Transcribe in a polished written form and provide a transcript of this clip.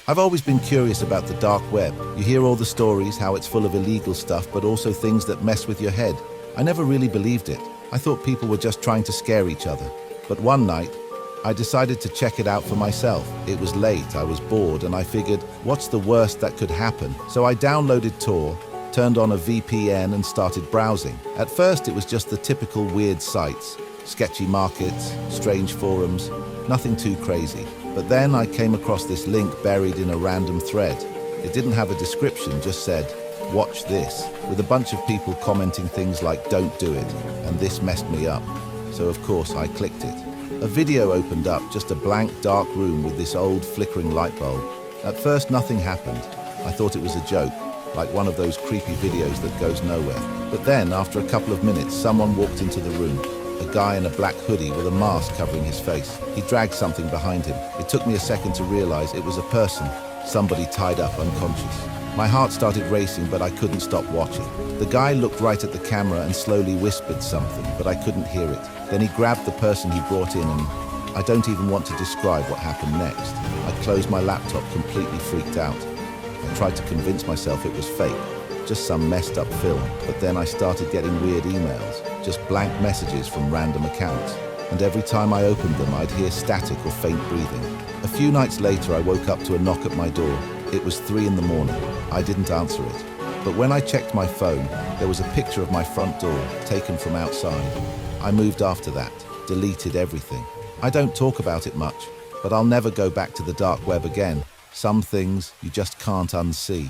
I've always been curious about the dark web. You hear all the stories, how it's full of illegal stuff, but also things that mess with your head. I never really believed it. I thought people were just trying to scare each other. But one night, I decided to check it out for myself. It was late, I was bored, and I figured, what's the worst that could happen? So I downloaded Tor, turned on a VPN and started browsing. At first, it was just the typical weird sites, sketchy markets, strange forums, nothing too crazy. But then I came across this link buried in a random thread. It didn't have a description, just said, "Watch this," with a bunch of people commenting things like, "Don't do it," and this messed me up. So of course I clicked it. A video opened up, just a blank dark room with this old flickering light bulb. At first nothing happened. I thought it was a joke, like one of those creepy videos that goes nowhere. But then, after a couple of minutes, someone walked into the room. A guy in a black hoodie with a mask covering his face. He dragged something behind him. It took me a second to realize it was a person, somebody tied up unconscious. My heart started racing, but I couldn't stop watching. The guy looked right at the camera and slowly whispered something, but I couldn't hear it. Then he grabbed the person he brought in, and I don't even want to describe what happened next. I closed my laptop, completely freaked out. I tried to convince myself it was fake, just some messed up film. But then I started getting weird emails, just blank messages from random accounts. And every time I opened them, I'd hear static or faint breathing. A few nights later, I woke up to a knock at my door. It was 3 in the morning. I didn't answer it. But when I checked my phone, there was a picture of my front door, taken from outside. I moved after that, deleted everything. I don't talk about it much, but I'll never go back to the dark web again. Some things you just can't unsee.